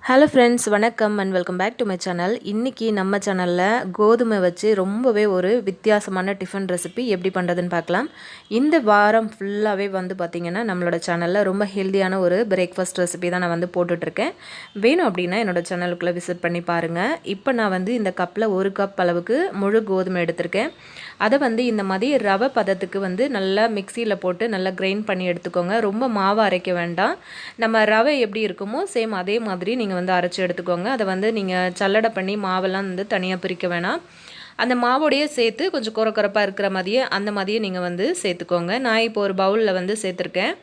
Hello friends, வணக்கம் and welcome back to my channel. இன்றைக்கி நம்ம சேனலில் கோதுமை வச்சு ரொம்பவே ஒரு வித்தியாசமான டிஃபன் ரெசிபி எப்படி பண்ணுறதுன்னு பார்க்கலாம். இந்த வாரம் ஃபுல்லாகவே பார்த்திங்கன்னா நம்மளோட சேனலில் ரொம்ப ஹெல்த்தியான ஒரு பிரேக்ஃபாஸ்ட் ரெசிபி தான் நான் போட்டுட்ருக்கேன். வேணும் அப்படின்னா என்னோடய சேனலுக்குள்ளே விசிட் பண்ணி பாருங்கள். இப்போ நான் இந்த கப்பில் 1 கப் அளவுக்கு முழு கோதுமை எடுத்திருக்கேன். அதை இந்த மாதிரி ரவை பதத்துக்கு நல்லா மிக்சியில் போட்டு நல்லா கிரைண்ட் பண்ணி எடுத்துக்கோங்க. ரொம்ப மாவு அரைக்க வேண்டாம். நம்ம ரவை எப்படி இருக்குமோ சேம் அதே மாதிரி நீங்கள் அரைச்சி எடுத்துக்கோங்க. அதை நீங்கள் சல்லடை பண்ணி மாவெல்லாம் தனியாக பிரிக்க வேணாம். அந்த மாவோடையே சேர்த்து கொஞ்சம் குறப்பாக இருக்கிற மாதிரியே அந்த மாதிரியே நீங்கள் சேர்த்துக்கோங்க. நான் இப்போ ஒரு பவுலில் சேர்த்துருக்கேன்.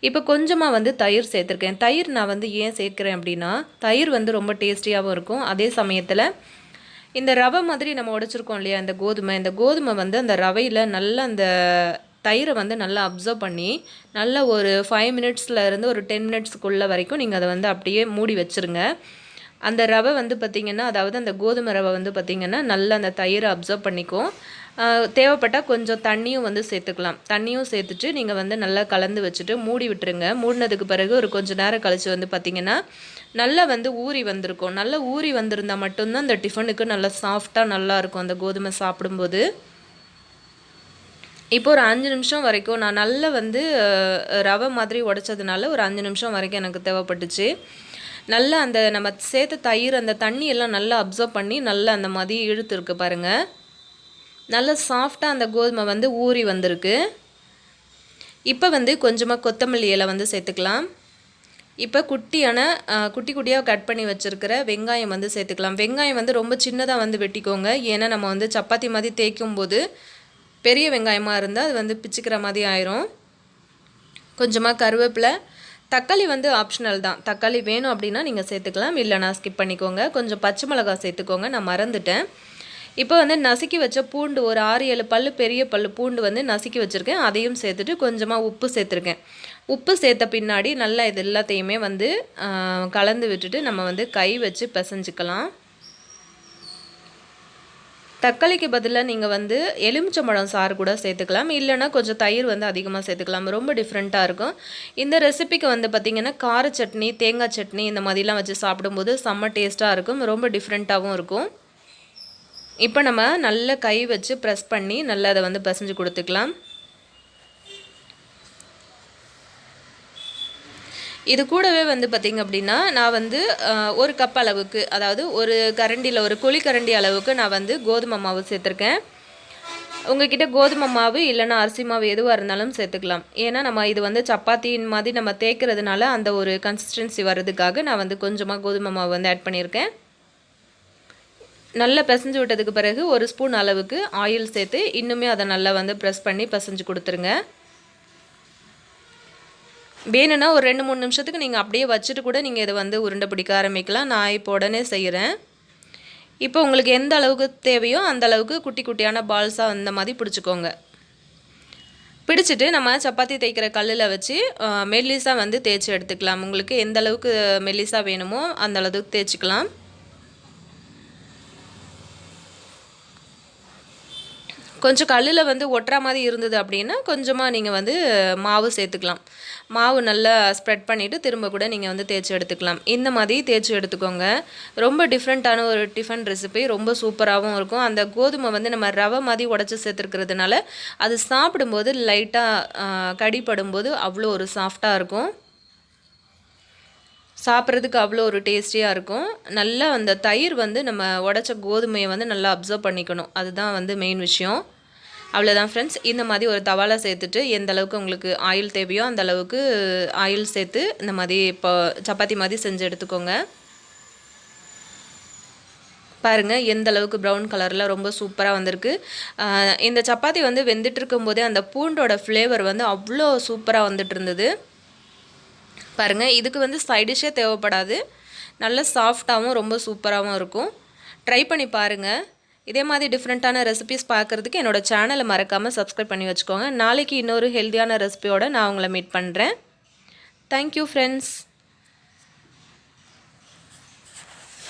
இப்போ கொஞ்சமாக தயிர் சேர்த்துருக்கேன். தயிர் நான் ஏன் சேர்க்குறேன் அப்படின்னா, தயிர் ரொம்ப டேஸ்டியாகவும் இருக்கும். அதே சமயத்தில் இந்த ரவை மாதிரி நம்ம உடைச்சிருக்கோம் இல்லையா, இந்த கோதுமை அந்த ரவையில் நல்லா அந்த தயிரை நல்லா அப்சர்வ் பண்ணி நல்லா ஒரு 5 மினிட்ஸ்லேருந்து ஒரு 10 மினிட்ஸ்க்குள்ளே வரைக்கும் நீங்கள் அதை அப்படியே மூடி வச்சுருங்க. அந்த ரவை பார்த்திங்கன்னா, அதாவது அந்த கோதுமை ரவை பார்த்திங்கன்னா நல்லா அந்த தயிரை அப்சர்வ் பண்ணிக்கும். தேவைப்பட்டால் கொஞ்சம் தண்ணியும் சேர்த்துக்கலாம். தண்ணியும் சேர்த்துட்டு நீங்கள் நல்லா கலந்து வச்சுட்டு மூடி விட்டுருங்க. மூடினதுக்கு பிறகு ஒரு கொஞ்சம் நேரம் கழித்து பார்த்திங்கன்னா நல்லா ஊறி வந்திருக்கும். நல்லா ஊறி வந்திருந்தால் மட்டும்தான் அந்த டிஃபனுக்கு நல்லா சாஃப்டாக நல்லாயிருக்கும் அந்த கோதுமை சாப்பிடும்போது. இப்போ ஒரு 5 நிமிஷம் வரைக்கும் நான் நல்லா ரவை மாதிரி உடைச்சதுனால ஒரு 5 நிமிஷம் வரைக்கும் எனக்கு தேவைப்பட்டுச்சு. நல்லா அந்த நம்ம சேர்த்த தயிர் அந்த தண்ணியெல்லாம் நல்லா அப்சர்வ் பண்ணி நல்லா அந்த மாதிரி இழுத்துருக்கு பாருங்கள். நல்லா சாஃப்டாக அந்த கோதுமை ஊறி வந்திருக்கு. இப்போ கொஞ்சமாக கொத்தமல்லி இலை சேர்த்துக்கலாம். இப்போ குட்டி குட்டியாக கட் பண்ணி வச்சுருக்கிற வெங்காயம் சேர்த்துக்கலாம். வெங்காயம் ரொம்ப சின்னதாக வெட்டிக்கோங்க. ஏன்னா நம்ம சப்பாத்தி மாதிரி தேய்க்கும் போது பெரிய வெங்காயமாக இருந்தால் அது பிச்சுக்கிற மாதிரி ஆயிரும். கொஞ்சமாக கருவேப்பிலை, தக்காளி ஆப்ஷனல் தான். தக்காளி வேணும் அப்படின்னா நீங்கள் சேர்த்துக்கலாம், இல்லைனா ஸ்கிப் பண்ணிக்கோங்க. கொஞ்சம் பச்சை மிளகாய் சேர்த்துக்கோங்க, நான் மறந்துட்டேன். இப்போ நசுக்கி வச்ச பூண்டு ஒரு 6-7 பல் பெரிய பல் பூண்டு நசுக்கி வச்சுருக்கேன். அதையும் சேர்த்துட்டு கொஞ்சமாக உப்பு சேர்த்துருக்கேன். உப்பு சேர்த்த பின்னாடி நல்லா இது எல்லாத்தையுமே கலந்து விட்டுட்டு நம்ம கை வச்சு பிசைஞ்சிக்கலாம். தக்காளிக்கு பதிலாக நீங்கள் எலுமிச்சம்பழம் சாறு கூட சேர்த்துக்கலாம், இல்லைனா கொஞ்சம் தயிர் அதிகமாக சேர்த்துக்கலாம். ரொம்ப டிஃப்ரெண்ட்டாக இருக்கும். இந்த ரெசிபிக்கு பார்த்திங்கன்னா கார சட்னி, தேங்காய் சட்னி இந்த மாதிரிலாம் வச்சு சாப்பிடும்போது செம்ம டேஸ்ட்டாக இருக்கும். ரொம்ப டிஃப்ரெண்ட்டாகவும் இருக்கும். இப்போ நம்ம நல்லா கை வச்சு ப்ரெஸ் பண்ணி நல்லா அதை பிசைஞ்சு கொடுத்துக்கலாம். இது கூடவே பார்த்திங்க அப்படின்னா நான் ஒரு கப் அளவுக்கு, அதாவது ஒரு கரண்டியில் ஒரு குழி கரண்டி அளவுக்கு நான் கோதுமை மாவு சேர்த்துருக்கேன். உங்கள்கிட்ட கோதுமை மாவு இல்லைனா அரிசி மாவு எதுவாக இருந்தாலும் சேர்த்துக்கலாம். ஏன்னா நம்ம இது சப்பாத்தின் மாதிரி நம்ம தேய்க்கிறதுனால அந்த ஒரு கன்சிஸ்டன்சி வர்றதுக்காக நான் கொஞ்சமாக கோதுமை மாவு ஆட் பண்ணியிருக்கேன். நல்லா பிசைஞ்சு விட்டதுக்கு பிறகு ஒரு ஸ்பூன் அளவுக்கு ஆயில் சேர்த்து இன்னுமே அதை நல்லா ப்ரெஸ் பண்ணி பிசைஞ்சு கொடுத்துருங்க. வேணும்னா ஒரு 2-3 நிமிஷத்துக்கு நீங்கள் அப்படியே வச்சுட்டு கூட நீங்கள் இதை உருண்டை பிடிக்க ஆரம்பிக்கலாம். நான் இப்போ உடனே செய்கிறேன். இப்போ உங்களுக்கு எந்த அளவுக்கு தேவையோ அந்த அளவுக்கு குட்டி குட்டியான பால்ஸாக அந்த மாதிரி பிடிச்சிக்கோங்க. பிடிச்சிட்டு நம்ம சப்பாத்தி தேய்க்கிற கல்லில் வச்சு மெல்லிஸாக தேய்ச்சி எடுத்துக்கலாம். உங்களுக்கு எந்த அளவுக்கு மெல்லிஸாக வேணுமோ அந்த அளவுக்கு தேய்ச்சிக்கலாம். கொஞ்சம் கல்லில் ஒட்டுற மாதிரி இருந்தது அப்படின்னா கொஞ்சமாக நீங்கள் மாவு சேர்த்துக்கலாம். மாவு நல்லா ஸ்ப்ரெட் பண்ணிவிட்டு திரும்ப கூட நீங்கள் தேய்ச்சி எடுத்துக்கலாம். இந்த மாதிரி தேய்ச்சி எடுத்துக்கோங்க. ரொம்ப டிஃப்ரெண்ட்டான ஒரு டிஃபன் ரெசிபி, ரொம்ப சூப்பராகவும் இருக்கும். அந்த கோதுமை நம்ம ரவை மாதிரி உடச்சி சேர்த்துருக்கிறதுனால அது சாப்பிடும்போது லைட்டாக கடிப்படும்போது அவ்வளோ ஒரு சாஃப்டாக இருக்கும். சாப்பிட்றதுக்கு அவ்வளோ ஒரு டேஸ்டியாக இருக்கும். நல்லா அந்த தயிர் நம்ம உடச்ச கோதுமையை நல்லா அப்சர்வ் பண்ணிக்கணும். அதுதான் மெயின் விஷயம். அவ்வளோதான் ஃப்ரெண்ட்ஸ். இந்த மாதிரி ஒரு தவாவில் சேர்த்துட்டு எந்த அளவுக்கு உங்களுக்கு ஆயில் தேவையோ அந்த அளவுக்கு ஆயில் சேர்த்து இந்த மாதிரி இப்போ சப்பாத்தி மாதிரி செஞ்சு எடுத்துக்கோங்க. பாருங்கள் எந்த அளவுக்கு ப்ரௌன் கலரில் ரொம்ப சூப்பராக வந்திருக்கு. இந்த சப்பாத்தி வெந்துட்டு இருக்கும்போதே அந்த பூண்டோட ஃப்ளேவர் அவ்வளோ சூப்பராக வந்துட்டு இருந்தது. பாருங்கள், இதுக்கு சைடிஷே தேவைப்படாது. நல்ல சாஃப்டாகவும் ரொம்ப சூப்பராகவும் இருக்கும். ட்ரை பண்ணி பாருங்கள். இதே மாதிரி டிஃப்ரெண்ட்டான ரெசிபிஸ் பார்க்குறதுக்கு என்னோடய சேனலை மறக்காமல் சப்ஸ்கிரைப் பண்ணி வச்சுக்கோங்க. நாளைக்கு இன்னொரு ஹெல்த்தியான ரெசிபியோடு நான் உங்களை மீட் பண்ணுறேன். Thank you friends.